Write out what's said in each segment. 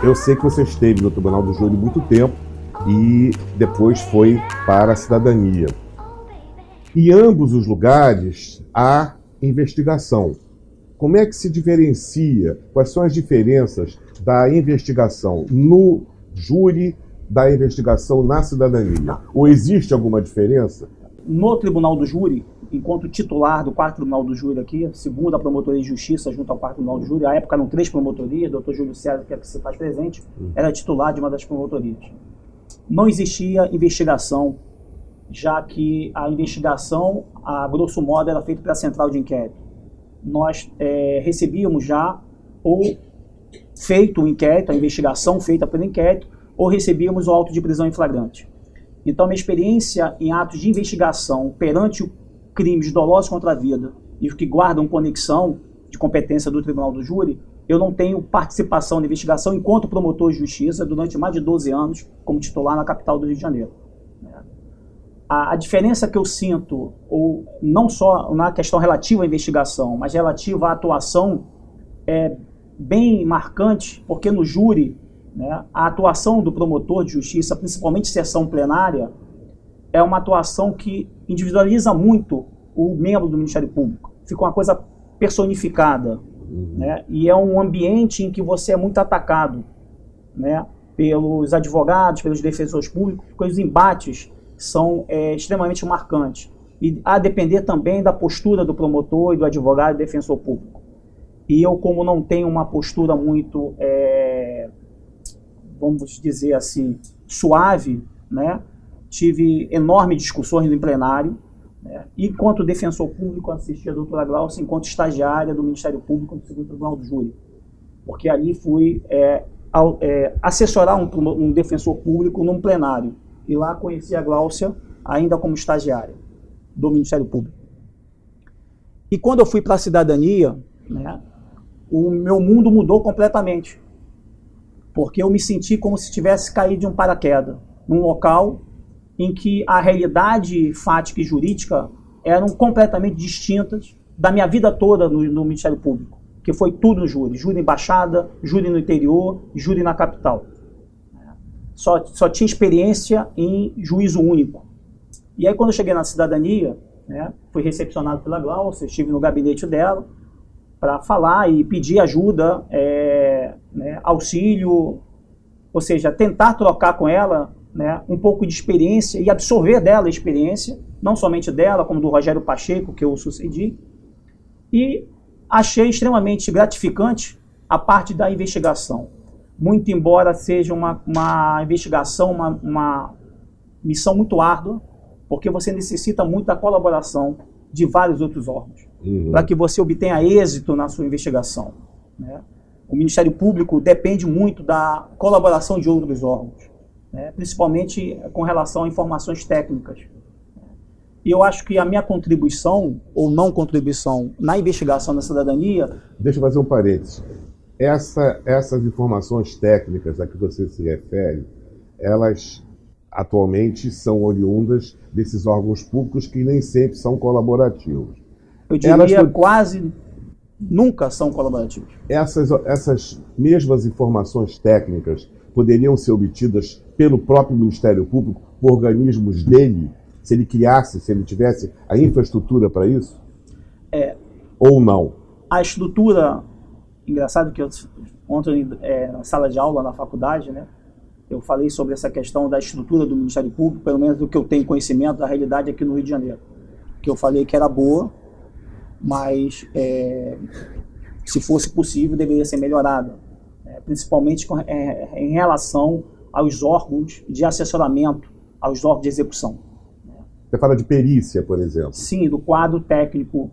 Eu sei que você esteve no Tribunal do Júri muito tempo e depois foi para a cidadania. Em ambos os lugares há investigação. Como é que se diferencia? Quais são as diferenças da investigação no júri, da investigação na cidadania? Ou existe alguma diferença? No Tribunal do Júri, enquanto titular do 4º Tribunal do Júri aqui, segunda Promotoria de Justiça junto ao 4º Tribunal do Júri, à época eram 3 promotorias, o Dr. Júlio César, que é que se faz presente, era titular de uma das promotorias. Não existia investigação, já que a investigação, a grosso modo, era feita pela central de inquérito. Nós recebíamos já ou feito o inquérito, a investigação feita pelo inquérito, ou recebíamos o auto de prisão em flagrante. Então, minha experiência em atos de investigação perante crimes dolosos contra a vida e os que guardam conexão de competência do Tribunal do Júri, eu não tenho participação na investigação enquanto promotor de justiça durante mais de 12 anos como titular na capital do Rio de Janeiro. A diferença que eu sinto, ou não só na questão relativa à investigação, mas relativa à atuação, é bem marcante, porque no júri, né, a atuação do promotor de justiça, principalmente sessão plenária, é uma atuação que individualiza muito o membro do Ministério Público. Fica uma coisa personificada, né, e é um ambiente em que você é muito atacado, né, pelos advogados, pelos defensores públicos, porque os embates são extremamente marcantes. E a depender também da postura do promotor e do advogado e defensor público. E eu, como não tenho uma postura muito, vamos dizer assim, suave, né, tive enormes discussões em plenário, né, enquanto defensor público assistia a doutora Glaucia enquanto estagiária do Ministério Público no 2º Tribunal do Júri. Porque ali fui assessorar um defensor público num plenário. E lá conheci a Glaucia ainda como estagiária do Ministério Público. E quando eu fui para a cidadania, né, o meu mundo mudou completamente. Porque eu me senti como se tivesse caído de um paraquedas, num local em que a realidade fática e jurídica eram completamente distintas da minha vida toda no Ministério Público, que foi tudo no júri. Júri em embaixada, júri no interior, júri na capital. Só tinha experiência em juízo único. E aí, quando eu cheguei na cidadania, né, fui recepcionado pela Glaucia, estive no gabinete dela para falar e pedir ajuda, né, auxílio, ou seja, tentar trocar com ela, né, um pouco de experiência e absorver dela a experiência, não somente dela, como do Rogério Pacheco, que eu sucedi. E achei extremamente gratificante a parte da investigação. Muito embora seja uma investigação, uma missão muito árdua, porque você necessita muito da colaboração de vários outros órgãos, para que você obtenha êxito na sua investigação, né? O Ministério Público depende muito da colaboração de outros órgãos, né? Principalmente com relação a informações técnicas. E eu acho que a minha contribuição, ou não contribuição, na investigação da cidadania... Deixa eu fazer um parênteses. Essas informações técnicas a que você se refere, elas atualmente são oriundas desses órgãos públicos que nem sempre são colaborativos. Eu diria quase nunca são colaborativos. Essas mesmas informações técnicas poderiam ser obtidas pelo próprio Ministério Público, por organismos dele, se ele criasse, se ele tivesse a infraestrutura para isso? Ou não? A estrutura... Engraçado que ontem, na sala de aula, na faculdade, né, eu falei sobre essa questão da estrutura do Ministério Público, pelo menos do que eu tenho conhecimento da realidade aqui no Rio de Janeiro. Que eu falei que era boa, mas se fosse possível, deveria ser melhorada. Principalmente em relação aos órgãos de assessoramento, aos órgãos de execução. Você fala de perícia, por exemplo? Sim, do quadro técnico,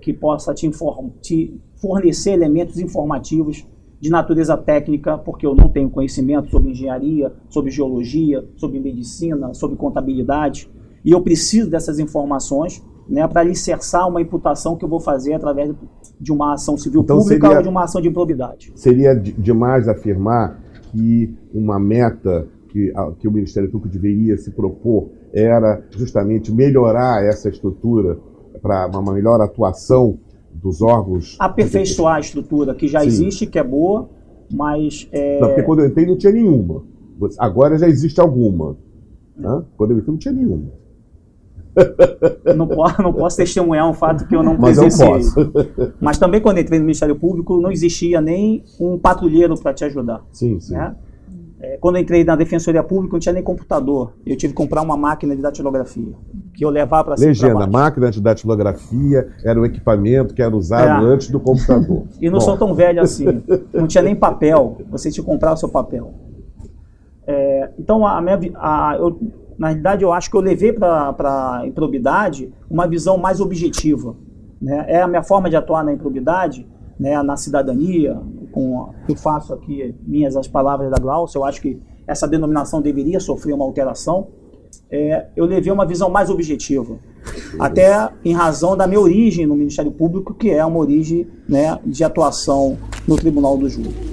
que possa te fornecer elementos informativos de natureza técnica, porque eu não tenho conhecimento sobre engenharia, sobre geologia, sobre medicina, sobre contabilidade, e eu preciso dessas informações, né, para alicerçar uma imputação que eu vou fazer através de uma ação civil pública ou de uma ação de improbidade. Seria demais afirmar que uma meta que o Ministério Público deveria se propor era justamente melhorar essa estrutura para uma melhor atuação dos órgãos? Aperfeiçoar a estrutura que já existe, que é boa, Mas Não, porque quando eu entrei não tinha nenhuma. Agora já existe alguma. Né? Quando eu entrei não tinha nenhuma. não posso testemunhar um fato que eu não Mas presenciei. eu posso. Mas também quando entrei no Ministério Público não existia nem um patrulheiro para te ajudar. Sim, sim. Né? Quando eu entrei na Defensoria Pública não tinha nem computador. Eu tive que comprar uma máquina de datilografia, que eu levava para cima. Legenda, máquina de datilografia era um equipamento que era usado antes do computador. E não sou tão velho assim. Não tinha nem papel. Você tinha que comprar o seu papel. Então, na realidade, eu acho que eu levei para a improbidade uma visão mais objetiva. Né? É a minha forma de atuar na improbidade, né, na cidadania, eu faço aqui as palavras da Glaucia, eu acho que essa denominação deveria sofrer uma alteração. Eu levei uma visão mais objetiva, até em razão da minha origem no Ministério Público, que é uma origem, né, de atuação no Tribunal do Júri.